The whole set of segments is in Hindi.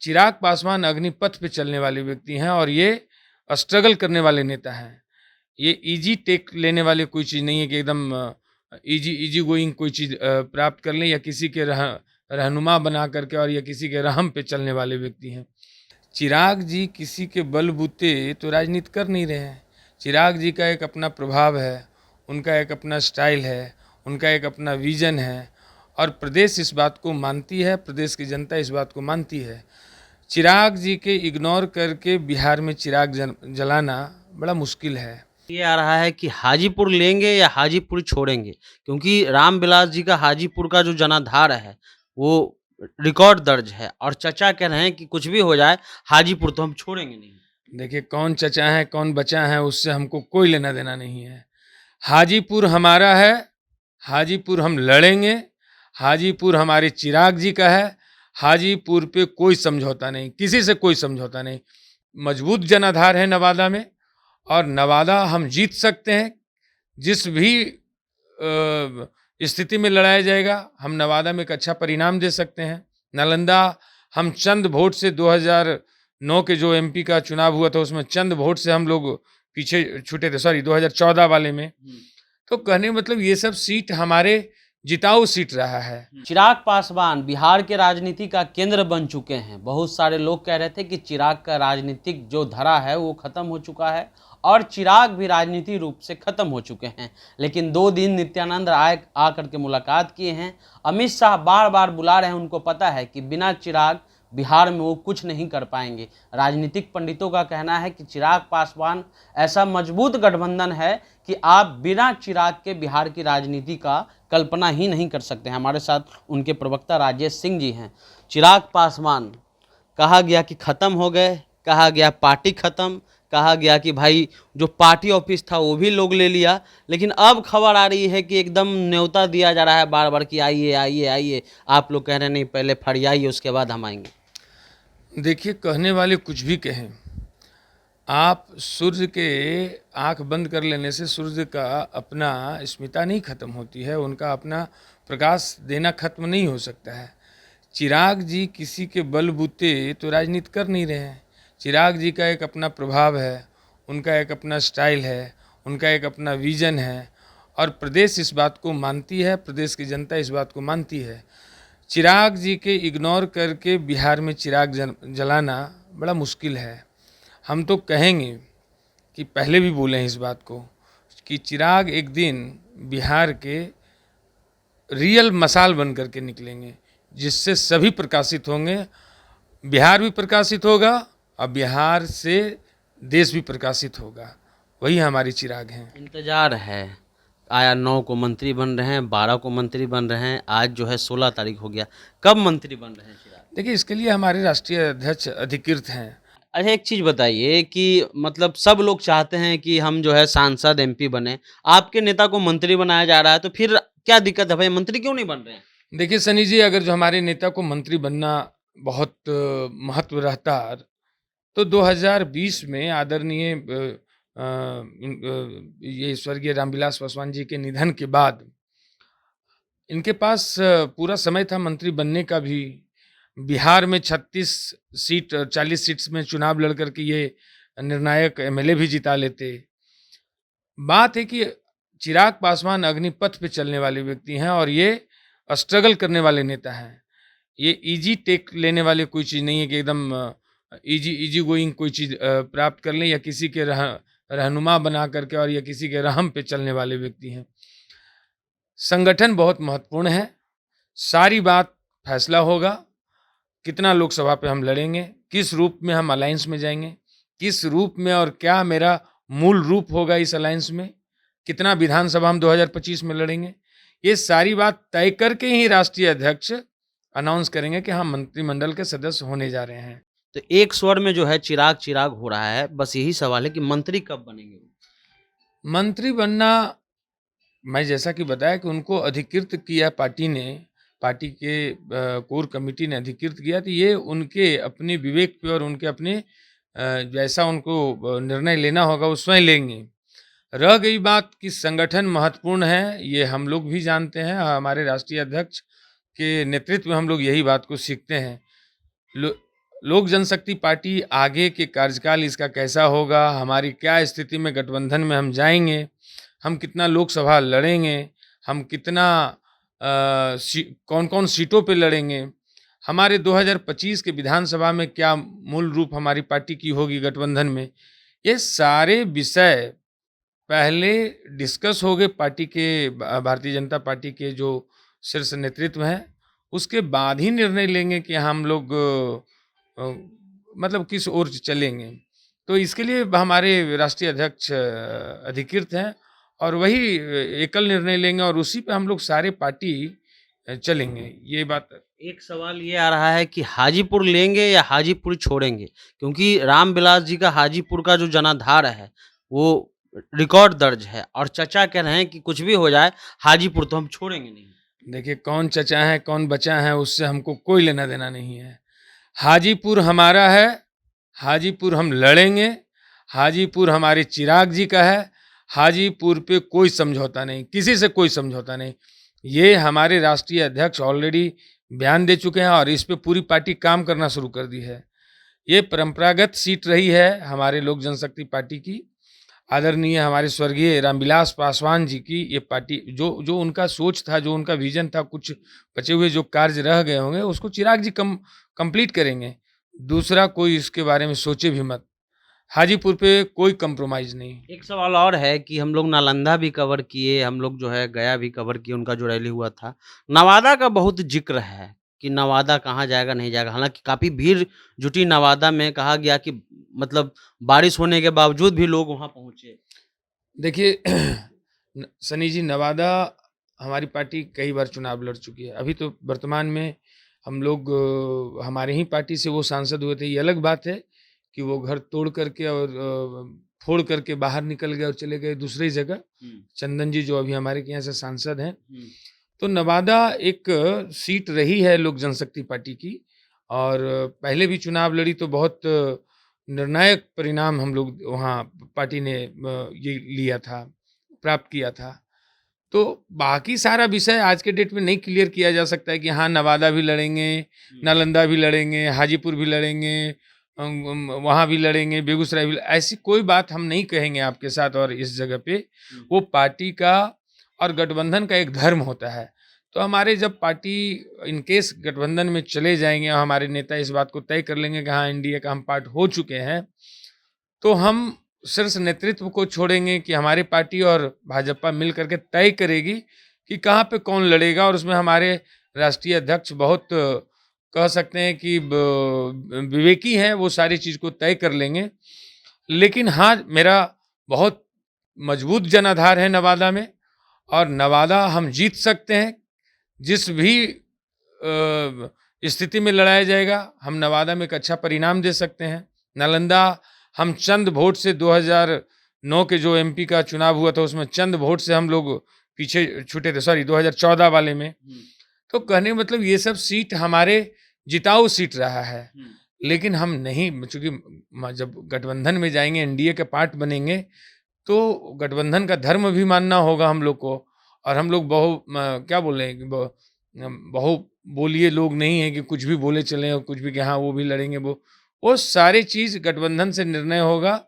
चिराग पासवान अग्निपथ पे चलने वाले व्यक्ति हैं और ये स्ट्रगल करने वाले नेता हैं। ये ईज़ी टेक लेने वाले कोई चीज़ नहीं है कि एकदम ईज़ी गोइंग कोई चीज़ प्राप्त कर लें या किसी के रहनुमा बना करके और या किसी के रहम पे चलने वाले व्यक्ति हैं। चिराग जी किसी के बलबूते तो राजनीति कर नहीं रहे हैं। चिराग जी का एक अपना प्रभाव है, उनका एक अपना स्टाइल है, उनका एक अपना विज़न है और प्रदेश इस बात को मानती है, प्रदेश की जनता इस बात को मानती है। चिराग जी के इग्नोर करके बिहार में चिराग जलाना बड़ा मुश्किल है। ये आ रहा है कि हाजीपुर लेंगे या हाजीपुर छोड़ेंगे, क्योंकि रामविलास जी का हाजीपुर का जो जनाधार है वो रिकॉर्ड दर्ज है और चचा कह रहे हैं कि कुछ भी हो जाए हाजीपुर तो हम छोड़ेंगे नहीं। देखिए कौन चचा है कौन बचा है उससे हमको कोई लेना देना नहीं है। हाजीपुर हमारा है, हाजीपुर हम लड़ेंगे, हाजीपुर हमारे चिराग जी का है, हाजीपुर पे कोई समझौता नहीं, किसी से कोई समझौता नहीं। मजबूत जनाधार है नवादा में और नवादा हम जीत सकते हैं। जिस भी स्थिति में लड़ाया जाएगा हम नवादा में एक अच्छा परिणाम दे सकते हैं। नालंदा हम चंद वोट से 2009 के जो एमपी का चुनाव हुआ था उसमें चंद वोट से हम लोग पीछे छूटे थे, सॉरी 2014 वाले में। तो कहने मतलब ये सब सीट हमारे जिताऊ सीट रहा है। चिराग पासवान बिहार के राजनीति का केंद्र बन चुके हैं। बहुत सारे लोग कह रहे थे कि चिराग का राजनीतिक जो धरा है वो खत्म हो चुका है और चिराग भी राजनीति रूप से खत्म हो चुके हैं। लेकिन 2 दिन नित्यानंद राय आकर के मुलाकात किए हैं। अमित शाह बार बार बुला रहे हैं, उनको पता है कि बिना चिराग बिहार में वो कुछ नहीं कर पाएंगे। राजनीतिक पंडितों का कहना है कि चिराग पासवान ऐसा मजबूत गठबंधन है कि आप बिना चिराग के बिहार की राजनीति का कल्पना ही नहीं कर सकते हैं। हमारे साथ उनके प्रवक्ता राजेश सिंह जी हैं। चिराग पासवान कहा गया कि ख़त्म हो गए, कहा गया पार्टी ख़त्म, कहा गया कि भाई जो पार्टी ऑफिस था वो भी लोग ले लिया, लेकिन अब खबर आ रही है कि एकदम न्योता दिया जा रहा है बार बार कि आइए आइए आइए। आप लोग कह रहे हैं नहीं, पहले फरियाइए उसके बाद हम आएंगे। देखिए कहने वाले कुछ भी कहें, आप सूर्य के आंख बंद कर लेने से सूर्य का अपना स्मिता नहीं खत्म होती है, उनका अपना प्रकाश देना खत्म नहीं हो सकता है। चिराग जी किसी के बलबूते तो राजनीति कर नहीं रहे हैं। चिराग जी का एक अपना प्रभाव है, उनका एक अपना स्टाइल है, उनका एक अपना विज़न है और प्रदेश इस बात को मानती है, प्रदेश की जनता इस बात को मानती है। चिराग जी के इग्नोर करके बिहार में चिराग जलाना बड़ा मुश्किल है। हम तो कहेंगे कि पहले भी बोले हैं इस बात को कि चिराग एक दिन बिहार के रियल मसाल बन करके निकलेंगे, जिससे सभी प्रकाशित होंगे। बिहार भी प्रकाशित होगा और बिहार से देश भी प्रकाशित होगा। वही हमारी चिराग हैं। इंतजार है, आया 9 को मंत्री बन रहे हैं, 12 को मंत्री बन रहे हैं, आज जो है 16 तारीख हो गया। कब मंत्री बन रहे हैं चिराग? देखिए इसके लिए हमारे राष्ट्रीय अध्यक्ष अधिकृत हैं। अच्छा, एक चीज़ बताइए कि मतलब सब लोग चाहते हैं कि हम जो है सांसद एमपी बने, आपके नेता को मंत्री बनाया जा रहा है, तो फिर क्या दिक्कत है भाई, मंत्री क्यों नहीं बन रहे हैं? देखिए सनी जी, अगर जो हमारे नेता को मंत्री बनना बहुत महत्व रहता तो 2020 में आदरणीय ये स्वर्गीय रामविलास पासवान जी के निधन के बाद इनके पास पूरा समय था मंत्री बनने का भी। बिहार में 36 सीट 40 सीट्स में चुनाव लड़ कर के ये निर्णायक एमएलए भी जिता लेते। बात है कि चिराग पासवान अग्निपथ पे चलने वाले व्यक्ति हैं और ये स्ट्रगल करने वाले नेता हैं। ये इजी टेक लेने वाले कोई चीज़ नहीं है कि एकदम इजी गोइंग कोई चीज़ प्राप्त कर लें या किसी के रहनुमा बना करके और या किसी के रहम पे चलने वाले व्यक्ति हैं। संगठन बहुत महत्वपूर्ण है। सारी बात फैसला होगा, कितना लोकसभा पे हम लड़ेंगे, किस रूप में हम अलायंस में जाएंगे, किस रूप में और क्या मेरा मूल रूप होगा इस अलायंस में, कितना विधानसभा हम 2025 में लड़ेंगे, ये सारी बात तय करके ही राष्ट्रीय अध्यक्ष अनाउंस करेंगे कि हम मंत्रिमंडल के सदस्य होने जा रहे हैं। तो एक स्वर में जो है चिराग चिराग हो रहा है, बस यही सवाल है कि मंत्री कब बनेंगे? मंत्री बनना, मैं जैसा कि बताया कि उनको अधिकृत किया पार्टी ने, पार्टी के कोर कमेटी ने अधिकृत किया, तो ये उनके अपने विवेक पे और उनके अपने जैसा उनको निर्णय लेना होगा वो स्वयं लेंगे। रह गई बात कि संगठन महत्वपूर्ण है, ये हम लोग भी जानते हैं। हमारे राष्ट्रीय अध्यक्ष के नेतृत्व में हम लोग यही बात को सीखते हैं। लोक जनशक्ति पार्टी आगे के कार्यकाल इसका कैसा होगा, हमारी क्या स्थिति में गठबंधन में हम जाएँगे, हम कितना लोकसभा लड़ेंगे, हम कितना कौन-कौन सीटों पे लड़ेंगे, हमारे 2025 के विधानसभा में क्या मूल रूप हमारी पार्टी की होगी गठबंधन में, ये सारे विषय पहले डिस्कस हो गए पार्टी के भारतीय जनता पार्टी के जो शीर्ष नेतृत्व हैं, उसके बाद ही निर्णय लेंगे कि हम लोग मतलब किस ओर चलेंगे। तो इसके लिए हमारे राष्ट्रीय अध्यक्ष अधिकृत हैं और वही एकल निर्णय लेंगे और उसी पे हम लोग सारे पार्टी चलेंगे। ये बात एक सवाल ये आ रहा है कि हाजीपुर लेंगे या हाजीपुर छोड़ेंगे? क्योंकि रामविलास जी का हाजीपुर का जो जनाधार है, वो रिकॉर्ड दर्ज है और चचा कह रहे हैं कि कुछ भी हो जाए, हाजीपुर तो हम छोड़ेंगे नहीं। देखिए कौन चचा है, कौन बचा है, उससे हमको कोई लेना-देना नहीं है। हाजीपुर हमारा है, हाजीपुर हम लड़ेंगे, हाजीपुर हमारे चिराग जी का है, हाजीपुर पे कोई समझौता नहीं, किसी से कोई समझौता नहीं। ये हमारे राष्ट्रीय अध्यक्ष ऑलरेडी बयान दे चुके हैं और इस पे पूरी पार्टी काम करना शुरू कर दी है। ये परंपरागत सीट रही है हमारे लोक जनशक्ति पार्टी की, आदरणीय हमारे स्वर्गीय रामविलास पासवान जी की ये पार्टी जो जो उनका सोच था, जो उनका विज़न था, कुछ बचे हुए जो कार्य रह गए होंगे, उसको चिराग जी कंप्लीट करेंगे। दूसरा कोई इसके बारे में सोचे भी मत। हाजीपुर पे कोई कंप्रोमाइज़ नहीं। एक सवाल और है कि हम लोग नालंदा भी कवर किए, हम लोग जो है गया भी कवर किए, उनका जो रैली हुआ था। नवादा का बहुत ज़िक्र है कि नवादा कहाँ जाएगा, नहीं जाएगा। हालाँकि काफ़ी भीड़ जुटी नवादा में, कहा गया कि मतलब बारिश होने के बावजूद भी लोग वहाँ पहुँचे। देखिए सनी जी नवादा हमारी पार्टी कई बार चुनाव लड़ चुकी है। अभी तो वर्तमान में हम लोग हमारे ही पार्टी से वो सांसद हुए थे। ये अलग बात है कि वो घर तोड़ करके और फोड़ करके बाहर निकल गए और चले गए दूसरी जगह। चंदन जी जो अभी हमारे के यहाँ से सांसद हैं। तो नवादा एक सीट रही है लोक जनशक्ति पार्टी की और पहले भी चुनाव लड़ी तो बहुत निर्णायक परिणाम हम लोग वहाँ पार्टी ने ये लिया था, प्राप्त किया था। तो बाकी सारा विषय आज के डेट में नहीं क्लियर किया जा सकता है कि हाँ, नवादा भी लड़ेंगे, नालंदा भी लड़ेंगे, हाजीपुर भी लड़ेंगे, वहाँ भी लड़ेंगे, बेगूसराय भी ऐसी कोई बात हम नहीं कहेंगे आपके साथ और इस जगह पे। वो पार्टी का और गठबंधन का एक धर्म होता है। तो हमारे जब पार्टी इन केस गठबंधन में चले जाएँगे और हमारे नेता इस बात को तय कर लेंगे कि हाँ, एनडीए का हम पार्ट हो चुके हैं, तो हम शीर्ष नेतृत्व को छोड़ेंगे कि हमारी पार्टी और भाजपा मिल करके तय करेगी कि कहाँ पे कौन लड़ेगा और उसमें हमारे राष्ट्रीय अध्यक्ष बहुत कह सकते हैं कि विवेकी हैं, वो सारी चीज़ को तय कर लेंगे। लेकिन हाँ, मेरा बहुत मजबूत जनाधार है नवादा में और नवादा हम जीत सकते हैं। जिस भी स्थिति में लड़ाया जाएगा, हम नवादा में एक अच्छा परिणाम दे सकते हैं। नालंदा हम चंद वोट से 2009 के जो एमपी का चुनाव हुआ था उसमें चंद वोट से हम लोग पीछे छूटे थे, सॉरी 2014 वाले में। तो कहने का मतलब ये सब सीट हमारे जिताऊ सीट रहा है। लेकिन हम नहीं, चूँकि जब गठबंधन में जाएँगे, एनडीए के पार्ट बनेंगे, तो गठबंधन का धर्म भी मानना होगा हम लोग को और हम लोग क्या बोल रहे हैं कि बहुबोलीय लोग नहीं हैं कि कुछ भी बोले चलें और कुछ भी कि हाँ, वो भी लड़ेंगे वो सारी चीज़ गठबंधन से निर्णय होगा,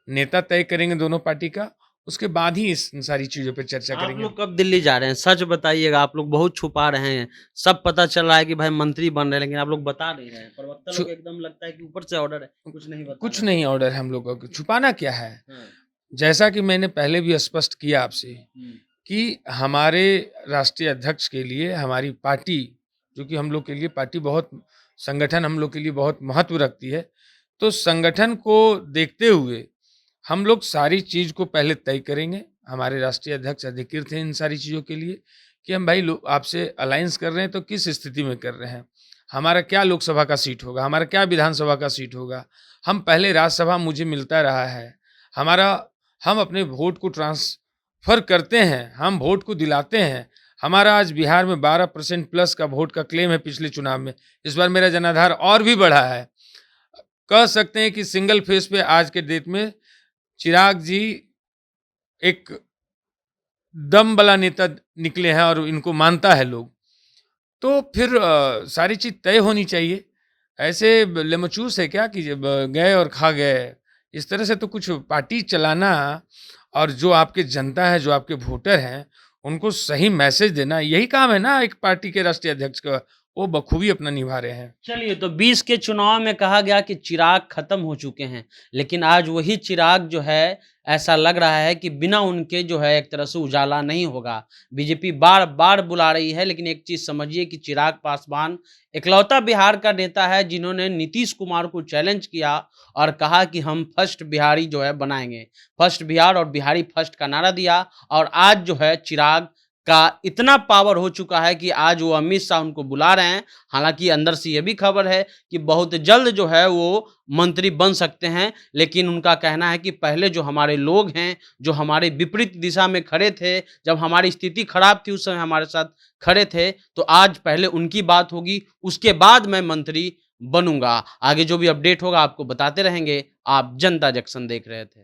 नेता तय करेंगे दोनों पार्टी का, उसके बाद ही इस सारी चीज़ों पे चर्चा आप करेंगे। लोग कब दिल्ली जा रहे हैं? सच बताइएगा, आप लोग बहुत छुपा रहे हैं। सब पता चल रहा है कि भाई मंत्री बन रहे हैं, लेकिन आप लोग बता नहीं रहे हैं। प्रवक्ता छु लोग एकदम लगता है कि ऊपर से ऑर्डर है, कुछ नहीं बता कुछ रहे नहीं ऑर्डर है हम लोगों का, छुपाना क्या है? हैं। हाँ। जैसा कि मैंने पहले भी स्पष्ट किया आपसे कि हमारे राष्ट्रीय अध्यक्ष के लिए हमारी पार्टी, जो कि हम लोग के लिए पार्टी बहुत संगठन हम लोग के लिए बहुत महत्व रखती है, तो संगठन को देखते हुए हम लोग सारी चीज़ को पहले तय करेंगे। हमारे राष्ट्रीय अध्यक्ष अधिकृत हैं इन सारी चीज़ों के लिए कि हम भाई आपसे अलायंस कर रहे हैं तो किस स्थिति में कर रहे हैं, हमारा क्या लोकसभा का सीट होगा, हमारा क्या विधानसभा का सीट होगा। हम पहले राज्यसभा मुझे मिलता रहा है, हम अपने वोट को ट्रांसफ़र करते हैं, हम वोट को दिलाते हैं। हमारा आज बिहार में 12% प्लस का वोट का क्लेम है पिछले चुनाव में। इस बार मेरा जनाधार और भी बढ़ा है। कह सकते हैं कि सिंगल फेस पे आज के डेट में चिराग जी एक दम वाला नेता निकले हैं और इनको मानता है लोग। तो फिर सारी चीज़ तय होनी चाहिए। ऐसे लेमचूस है क्या कि जब गए और खा गए? इस तरह से तो कुछ पार्टी चलाना और जो आपके जनता है, जो आपके वोटर हैं, उनको सही मैसेज देना, यही काम है ना एक पार्टी के राष्ट्रीय अध्यक्ष का। वो बखूबी अपना निभा रहे हैं। चलिए, तो 20 के चुनाव में कहा गया कि चिराग खत्म हो चुके हैं, लेकिन आज वही चिराग जो है, ऐसा लग रहा है कि बिना उनके जो है एक तरह से उजाला नहीं होगा। बीजेपी बार-बार बुला रही है, लेकिन एक चीज़ समझिए कि चिराग पासवान इकलौता बिहार का नेता है जिन्होंने नीतीश कुमार को चैलेंज किया और कहा कि हम फर्स्ट बिहारी जो है बनाएँगे। फर्स्ट बिहार और बिहारी फर्स्ट का नारा दिया और आज जो है चिराग का इतना पावर हो चुका है कि आज वो अमित शाह उनको बुला रहे हैं। हालाँकि अंदर से ये भी खबर है कि बहुत जल्द जो है वो मंत्री बन सकते हैं, लेकिन उनका कहना है कि पहले जो हमारे लोग हैं, जो हमारे विपरीत दिशा में खड़े थे, जब हमारी स्थिति खराब थी उस समय हमारे साथ खड़े थे, तो आज पहले उनकी बात होगी, उसके बाद मैं मंत्री बनूँगा। आगे जो भी अपडेट होगा आपको बताते रहेंगे। आप जनता जंक्शन देख रहे थे।